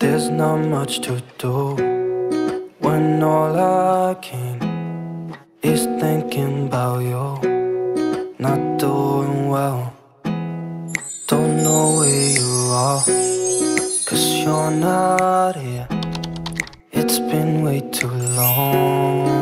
There's not much to do when all I can is thinking about you. Not doing well, don't know where you are, 'cause you're not here. It's been way too long.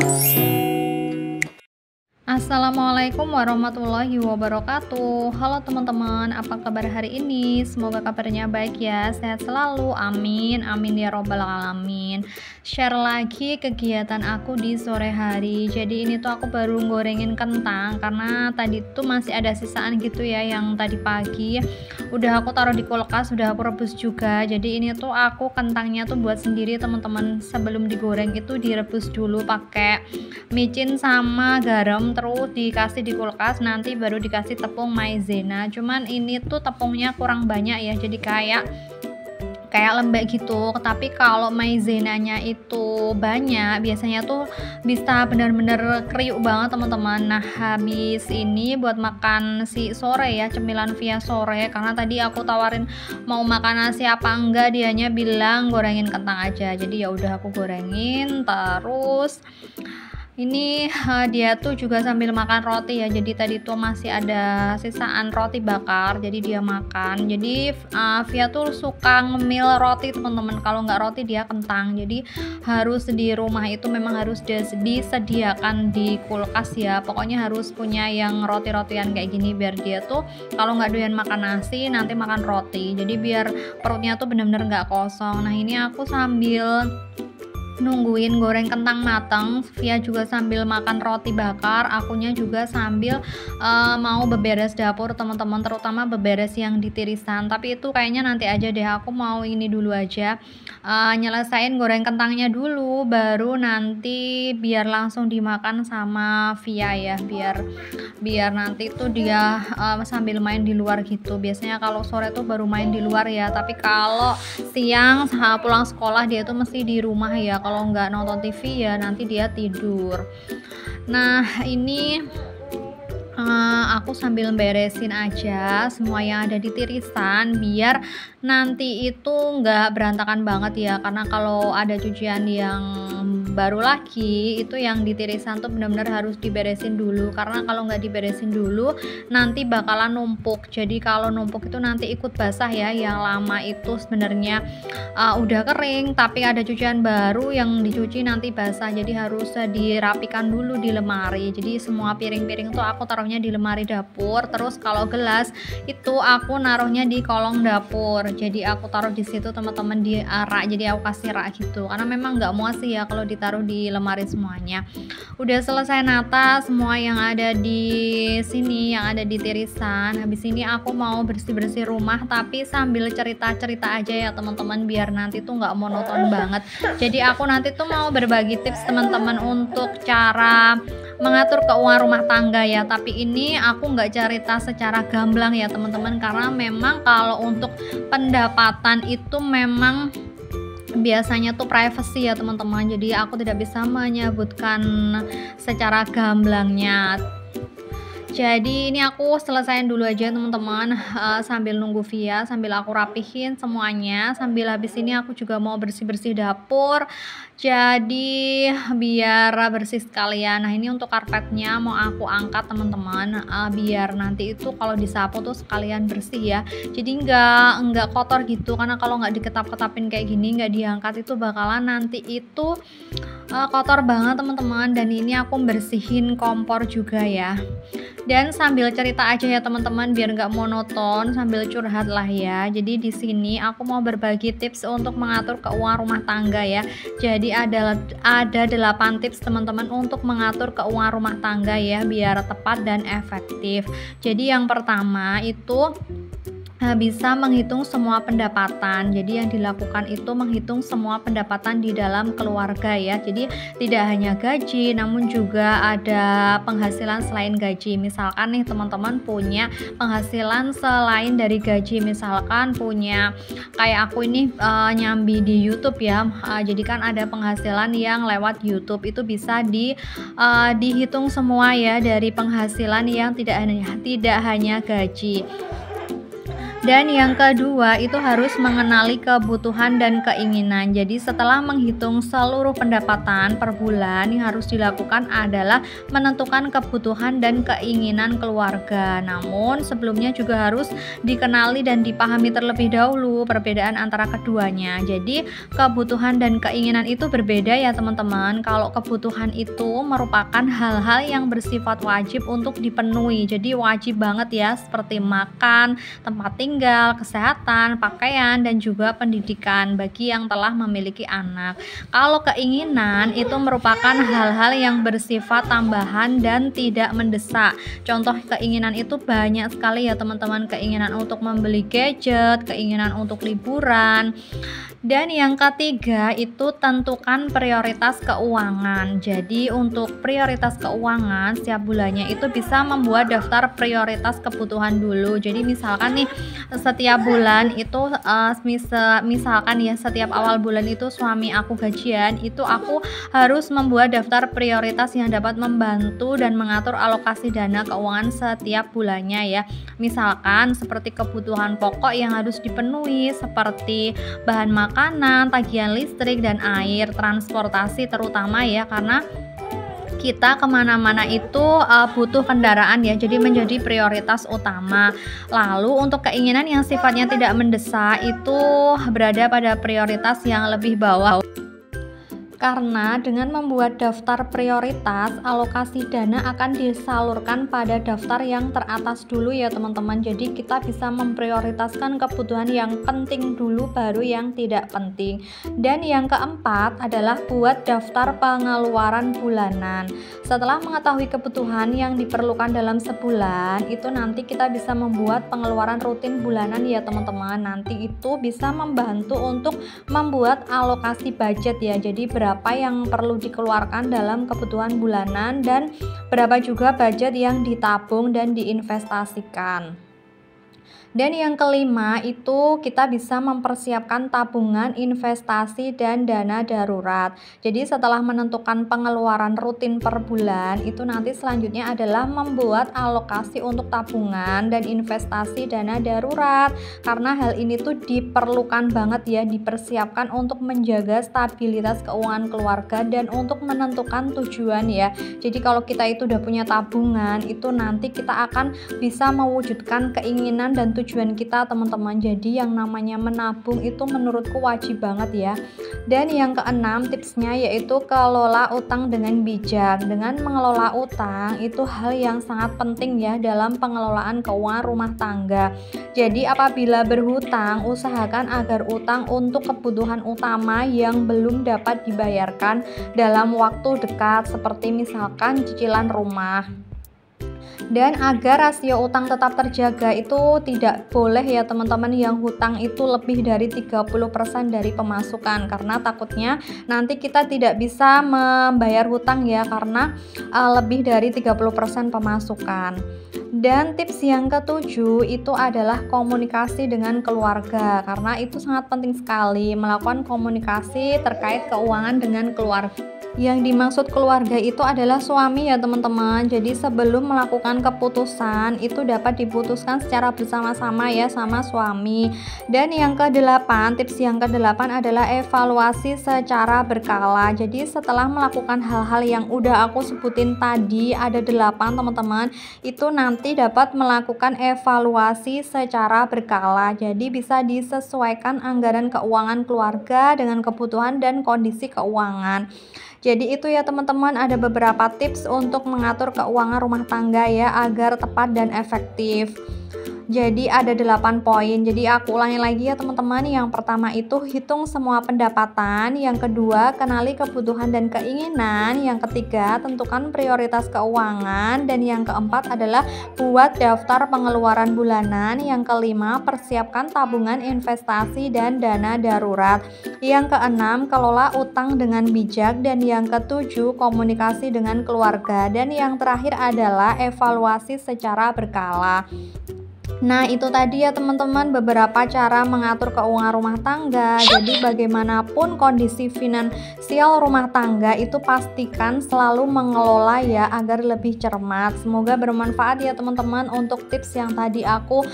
Assalamualaikum warahmatullahi wabarakatuh. Halo teman-teman, apa kabar hari ini? Semoga kabarnya baik ya, sehat selalu, amin, amin ya robbal alamin. Share lagi kegiatan aku di sore hari. Jadi ini tuh aku baru gorengin kentang, karena tadi tuh masih ada sisaan gitu ya, yang tadi pagi udah aku taruh di kulkas, udah aku rebus juga. Jadi ini tuh aku kentangnya tuh buat sendiri teman-teman. Sebelum digoreng itu direbus dulu pakai micin sama garam, terus dikasih di kulkas, nanti baru dikasih tepung maizena. Cuman ini tuh tepungnya kurang banyak ya, jadi kayak lembek gitu. Tapi kalau maizenanya itu banyak, biasanya tuh bisa bener-bener kriuk banget teman-teman. Nah, habis ini buat makan si sore ya, cemilan via sore, karena tadi aku tawarin mau makan nasi apa enggak, dianya bilang gorengin kentang aja. Jadi ya udah aku gorengin. Terus ini dia tuh juga sambil makan roti ya, jadi tadi tuh masih ada sisaan roti bakar, jadi dia makan. Jadi Via tuh suka ngemil roti teman-teman, kalau nggak roti dia kentang. Jadi harus di rumah itu memang harus disediakan di kulkas ya, pokoknya harus punya yang roti-rotian kayak gini, biar dia tuh kalau nggak doyan makan nasi nanti makan roti, jadi biar perutnya tuh bener-bener nggak kosong. Nah, ini aku sambil nungguin goreng kentang matang, Via juga sambil makan roti bakar, akunya juga sambil mau beberes dapur teman-teman, terutama beberes yang di tirisan. Tapi itu kayaknya nanti aja deh, aku mau ini dulu aja, nyelesain goreng kentangnya dulu, baru nanti biar langsung dimakan sama Via ya, biar nanti tuh dia sambil main di luar gitu. Biasanya kalau sore tuh baru main di luar ya, tapi kalau siang pulang sekolah dia tuh mesti di rumah ya, kalau nggak nonton TV ya nanti dia tidur. Nah, ini aku sambil beresin aja semua yang ada di tirisan, biar nanti itu nggak berantakan banget ya, karena kalau ada cucian yang baru lagi itu yang di tirisan tuh benar-benar harus diberesin dulu, karena kalau nggak diberesin dulu nanti bakalan numpuk. Jadi kalau numpuk itu nanti ikut basah ya, yang lama itu sebenarnya udah kering tapi ada cucian baru yang dicuci nanti basah, jadi harus dirapikan dulu di lemari. Jadi semua piring-piring tuh aku taruhnya di lemari dapur, terus kalau gelas itu aku naruhnya di kolong dapur, jadi aku taruh di situ teman-teman, di rak, jadi aku kasih rak gitu, karena memang nggak muat sih ya kalau ditaruh di lemari semuanya. Udah selesai nata semua yang ada di sini, yang ada di tirisan. Habis ini aku mau bersih-bersih rumah, tapi sambil cerita-cerita aja ya teman-teman, biar nanti tuh nggak monoton banget. Jadi aku nanti tuh mau berbagi tips teman-teman untuk cara mengatur keuangan rumah tangga ya, tapi ini aku nggak cerita secara gamblang ya teman-teman, karena memang kalau untuk pendapatan itu memang biasanya tuh privacy ya teman-teman, jadi aku tidak bisa menyebutkan secara gamblangnya. Jadi ini aku selesaiin dulu aja teman-teman, sambil nunggu Via, sambil aku rapihin semuanya, sambil habis ini aku juga mau bersih-bersih dapur, jadi biar bersih sekalian. Nah, ini untuk karpetnya mau aku angkat teman-teman, biar nanti itu kalau disapu tuh sekalian bersih ya, jadi nggak kotor gitu, karena kalau nggak diketap-ketapin kayak gini, nggak diangkat, itu bakalan nanti itu kotor banget teman-teman. Dan ini aku bersihin kompor juga ya, dan sambil cerita aja ya teman-teman, biar nggak monoton, sambil curhat lah ya. Jadi di sini aku mau berbagi tips untuk mengatur keuangan rumah tangga ya. Jadi ada 8 tips teman-teman untuk mengatur keuangan rumah tangga ya, biar tepat dan efektif. Jadi yang pertama itu bisa menghitung semua pendapatan. Jadi yang dilakukan itu menghitung semua pendapatan di dalam keluarga ya. Jadi tidak hanya gaji, namun juga ada penghasilan selain gaji. Misalkan nih teman-teman punya penghasilan selain dari gaji, misalkan punya kayak aku ini nyambi di YouTube ya. Jadi kan ada penghasilan yang lewat YouTube, itu bisa dihitung semua ya dari penghasilan yang tidak hanya gaji. Dan yang kedua itu harus mengenali kebutuhan dan keinginan. Jadi setelah menghitung seluruh pendapatan per bulan, yang harus dilakukan adalah menentukan kebutuhan dan keinginan keluarga. Namun sebelumnya juga harus dikenali dan dipahami terlebih dahulu perbedaan antara keduanya. Jadi kebutuhan dan keinginan itu berbeda ya teman-teman. Kalau kebutuhan itu merupakan hal-hal yang bersifat wajib untuk dipenuhi. Jadi wajib banget ya, seperti makan, tempat tinggal, kesehatan, pakaian, dan juga pendidikan bagi yang telah memiliki anak. Kalau keinginan itu merupakan hal-hal yang bersifat tambahan dan tidak mendesak. Contoh keinginan itu banyak sekali ya teman-teman. Keinginan untuk membeli gadget, keinginan untuk liburan. Dan yang ketiga itu tentukan prioritas keuangan. Jadi untuk prioritas keuangan setiap bulannya itu bisa membuat daftar prioritas kebutuhan dulu. Jadi misalkan nih setiap bulan itu misalkan ya setiap awal bulan itu suami aku gajian, itu aku harus membuat daftar prioritas yang dapat membantu dan mengatur alokasi dana keuangan setiap bulannya ya. Misalkan seperti kebutuhan pokok yang harus dipenuhi seperti bahan makanan, tagihan listrik dan air, transportasi terutama ya, karena kita kemana-mana itu butuh kendaraan ya, jadi menjadi prioritas utama. Lalu untuk keinginan yang sifatnya tidak mendesak itu berada pada prioritas yang lebih bawah. Karena dengan membuat daftar prioritas, alokasi dana akan disalurkan pada daftar yang teratas dulu ya teman-teman. Jadi kita bisa memprioritaskan kebutuhan yang penting dulu, baru yang tidak penting. Dan yang keempat adalah buat daftar pengeluaran bulanan. Setelah mengetahui kebutuhan yang diperlukan dalam sebulan, itu nanti kita bisa membuat pengeluaran rutin bulanan ya teman-teman. Nanti itu bisa membantu untuk membuat alokasi budget ya. Jadi berapa yang perlu dikeluarkan dalam kebutuhan bulanan dan berapa juga budget yang ditabung dan diinvestasikan. Dan yang kelima itu kita bisa mempersiapkan tabungan, investasi, dan dana darurat. Jadi setelah menentukan pengeluaran rutin per bulan, itu nanti selanjutnya adalah membuat alokasi untuk tabungan dan investasi dana darurat. Karena hal ini tuh diperlukan banget ya, dipersiapkan untuk menjaga stabilitas keuangan keluarga dan untuk menentukan tujuan ya. Jadi kalau kita itu udah punya tabungan, itu nanti kita akan bisa mewujudkan keinginan dan tujuan kita teman-teman. Jadi yang namanya menabung itu menurutku wajib banget ya. Dan yang keenam tipsnya yaitu kelola utang dengan bijak. Dengan mengelola utang itu hal yang sangat penting ya dalam pengelolaan keuangan rumah tangga. Jadi apabila berhutang, usahakan agar utang untuk kebutuhan utama yang belum dapat dibayarkan dalam waktu dekat, seperti misalkan cicilan rumah. Dan agar rasio utang tetap terjaga itu tidak boleh ya teman-teman yang hutang itu lebih dari 30% dari pemasukan, karena takutnya nanti kita tidak bisa membayar hutang ya karena lebih dari 30% pemasukan. Dan tips yang ketujuh itu adalah komunikasi dengan keluarga, karena itu sangat penting sekali melakukan komunikasi terkait keuangan dengan keluarga. Yang dimaksud keluarga itu adalah suami ya teman-teman. Jadi sebelum melakukan keputusan itu dapat diputuskan secara bersama-sama ya sama suami. Dan yang kedelapan, tips yang kedelapan adalah evaluasi secara berkala. Jadi setelah melakukan hal-hal yang udah aku sebutin tadi, ada 8 teman-teman, itu nanti dapat melakukan evaluasi secara berkala. Jadi bisa disesuaikan anggaran keuangan keluarga dengan kebutuhan dan kondisi keuangan. Jadi itu ya teman-teman, ada beberapa tips untuk mengatur keuangan rumah tangga ya agar tepat dan efektif. Jadi ada 8 poin. Jadi aku ulangi lagi ya teman-teman. Yang pertama itu hitung semua pendapatan. Yang kedua, kenali kebutuhan dan keinginan. Yang ketiga, tentukan prioritas keuangan. Dan yang keempat adalah buat daftar pengeluaran bulanan. Yang kelima, persiapkan tabungan investasi dan dana darurat. Yang keenam, kelola utang dengan bijak. Dan yang ketujuh, komunikasi dengan keluarga. Dan yang terakhir adalah evaluasi secara berkala. Nah, itu tadi ya teman-teman beberapa cara mengatur keuangan rumah tangga. Jadi bagaimanapun kondisi finansial rumah tangga itu pastikan selalu mengelola ya agar lebih cermat. Semoga bermanfaat ya teman-teman untuk tips yang tadi aku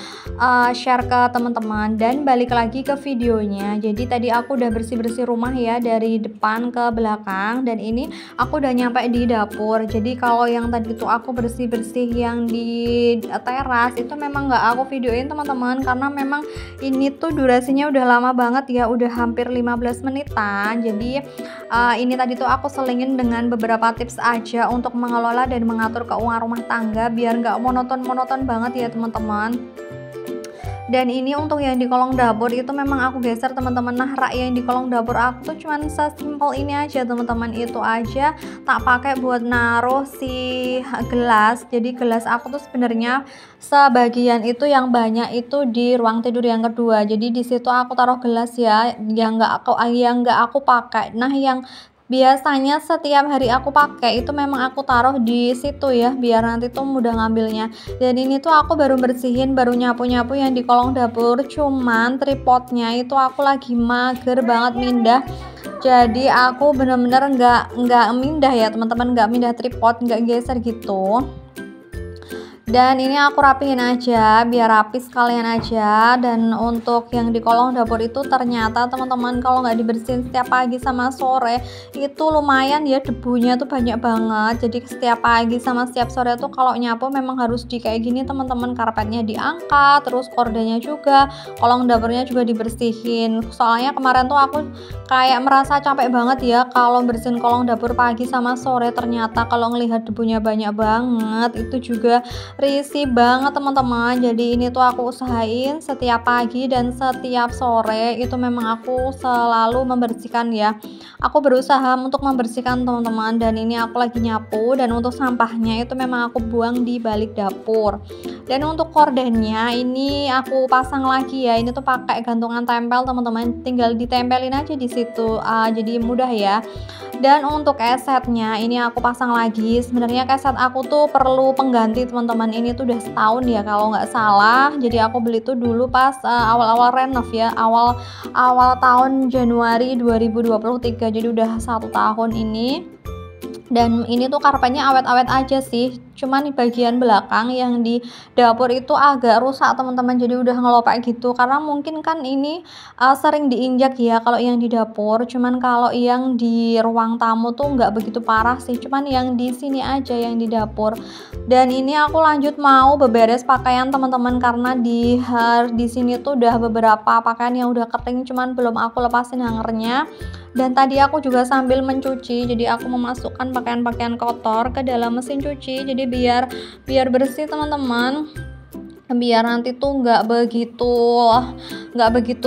share ke teman-teman. Dan balik lagi ke videonya. Jadi tadi aku udah bersih-bersih rumah ya dari depan ke belakang, dan ini aku udah nyampe di dapur. Jadi kalau yang tadi tuh aku bersih-bersih yang di teras itu memang nggak aku videoin teman-teman, karena memang ini tuh durasinya udah lama banget ya, udah hampir 15 menitan. Jadi ini tadi tuh aku selingin dengan beberapa tips aja untuk mengelola dan mengatur keuangan rumah tangga biar nggak monoton banget ya teman-teman. Dan ini untuk yang di kolong dapur itu memang aku geser teman-teman. Nah, rak yang di kolong dapur aku tuh cuman sesimpel ini aja teman-teman, itu aja tak pakai buat naruh si gelas. Jadi gelas aku tuh sebenarnya sebagian itu yang banyak itu di ruang tidur yang kedua. Jadi di situ aku taruh gelas ya, yang nggak aku pakai. Nah, yang biasanya setiap hari aku pakai itu memang aku taruh di situ ya, biar nanti tuh mudah ngambilnya. Dan ini tuh aku baru bersihin, baru nyapu-nyapu yang di kolong dapur, cuman tripodnya itu aku lagi mager banget mindah. Jadi aku bener-bener nggak mindah ya teman-teman, nggak mindah tripod, nggak geser gitu. Dan ini aku rapihin aja biar rapi sekalian aja. Dan untuk yang di kolong dapur itu ternyata teman-teman kalau nggak dibersihin setiap pagi sama sore itu lumayan ya, debunya tuh banyak banget. Jadi setiap pagi sama setiap sore tuh kalau nyapu memang harus di kayak gini teman-teman, karpetnya diangkat, terus kordanya juga, kolong dapurnya juga dibersihin. Soalnya kemarin tuh aku kayak merasa capek banget ya kalau bersihin kolong dapur pagi sama sore, ternyata kalau ngelihat debunya banyak banget itu juga risih banget teman-teman. Jadi ini tuh aku usahain setiap pagi dan setiap sore itu memang aku selalu membersihkan ya. Aku berusaha untuk membersihkan teman-teman. Dan ini aku lagi nyapu, dan untuk sampahnya itu memang aku buang di balik dapur. Dan untuk kordennya ini aku pasang lagi ya. Ini tuh pakai gantungan tempel teman-teman, tinggal ditempelin aja di situ. Jadi mudah ya. Dan untuk kesetnya ini aku pasang lagi. Sebenarnya keset aku tuh perlu pengganti teman-teman, ini tuh udah setahun ya kalau nggak salah. Jadi aku beli tuh dulu pas awal-awal renov ya, awal tahun Januari 2023. Jadi udah 1 tahun ini. Dan ini tuh karpetnya awet-awet aja sih, cuman di bagian belakang yang di dapur itu agak rusak teman-teman, jadi udah ngelopek gitu karena mungkin kan ini sering diinjak ya kalau yang di dapur. Cuman kalau yang di ruang tamu tuh nggak begitu parah sih, cuman yang di sini aja yang di dapur. Dan ini aku lanjut mau beberes pakaian teman-teman, karena di sini tuh udah beberapa pakaian yang udah kering cuman belum aku lepasin hangernya. Dan tadi aku juga sambil mencuci, jadi aku memasukkan pakaian-pakaian kotor ke dalam mesin cuci, jadi biar bersih teman-teman, biar nanti tuh nggak begitu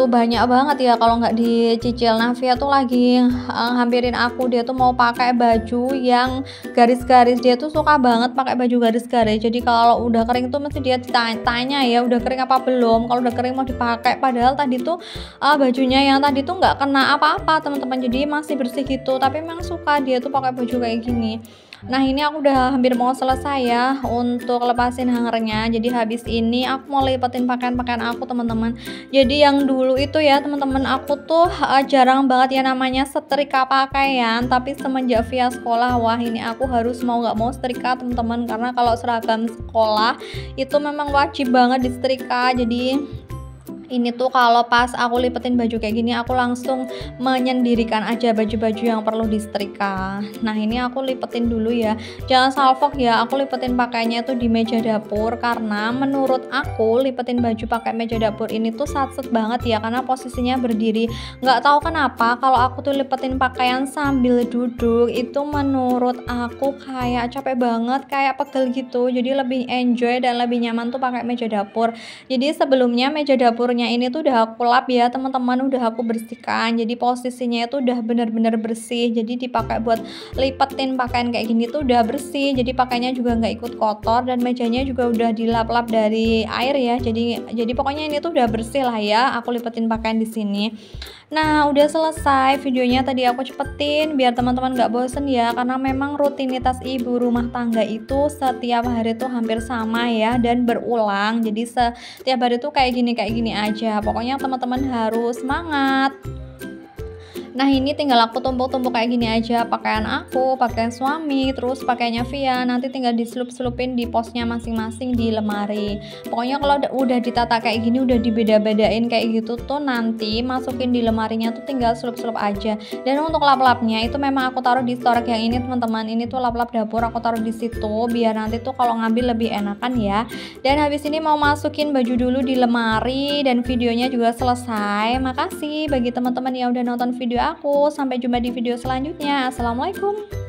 banyak banget ya kalau nggak dicicil. Nah, Via tuh lagi hampirin aku, dia tuh mau pakai baju yang garis-garis, dia tuh suka banget pakai baju garis-garis. Jadi kalau udah kering tuh mesti dia tanya ya udah kering apa belum, kalau udah kering mau dipakai. Padahal tadi tuh bajunya yang tadi tuh nggak kena apa-apa teman-teman, jadi masih bersih gitu, tapi memang suka dia tuh pakai baju kayak gini. Nah, ini aku udah hampir mau selesai ya untuk lepasin hangernya. Jadi habis ini aku mau lipetin pakaian-pakaian aku teman-teman. Jadi yang dulu itu ya teman-teman, aku tuh jarang banget ya namanya setrika pakaian, tapi semenjak Via sekolah, wah ini aku harus mau nggak mau setrika teman-teman, karena kalau seragam sekolah itu memang wajib banget disetrika. Jadi ini tuh kalau pas aku lipetin baju kayak gini, aku langsung menyendirikan aja baju-baju yang perlu disetrika. Nah, ini aku lipetin dulu ya, jangan salfok ya, aku lipetin pakainya tuh di meja dapur, karena menurut aku lipetin baju pakai meja dapur ini tuh satset banget ya, karena posisinya berdiri. Nggak tahu kenapa kalau aku tuh lipetin pakaian sambil duduk itu menurut aku kayak capek banget, kayak pegel gitu. Jadi lebih enjoy dan lebih nyaman tuh pakai meja dapur. Jadi sebelumnya meja dapurnya pakaiannya ini tuh udah aku lap ya teman-teman, udah aku bersihkan. Jadi posisinya itu udah bener-bener bersih. Jadi dipakai buat lipetin pakaian kayak gini tuh udah bersih. Jadi pakainya juga nggak ikut kotor dan mejanya juga udah dilap-lap dari air ya. Jadi pokoknya ini tuh udah bersih lah ya. Aku lipetin pakaian di sini. Nah, udah selesai videonya, tadi aku cepetin biar teman-teman gak bosen ya, karena memang rutinitas ibu rumah tangga itu setiap hari tuh hampir sama ya dan berulang. Jadi setiap hari tuh kayak gini aja. Pokoknya teman-teman harus semangat. Nah, ini tinggal aku tumpuk-tumpuk kayak gini aja, pakaian aku, pakaian suami, terus pakaiannya Via, nanti tinggal diselup-selupin di posnya masing-masing di lemari. Pokoknya kalau udah ditata kayak gini, udah dibeda-bedain kayak gitu tuh, nanti masukin di lemarinya tuh tinggal selup-selup aja. Dan untuk lap-lapnya itu memang aku taruh di storage yang ini teman-teman, ini tuh lap-lap dapur aku taruh di situ biar nanti tuh kalau ngambil lebih enakan ya. Dan habis ini mau masukin baju dulu di lemari dan videonya juga selesai. Makasih bagi teman-teman yang udah nonton video aku. Sampai jumpa di video selanjutnya. Assalamualaikum.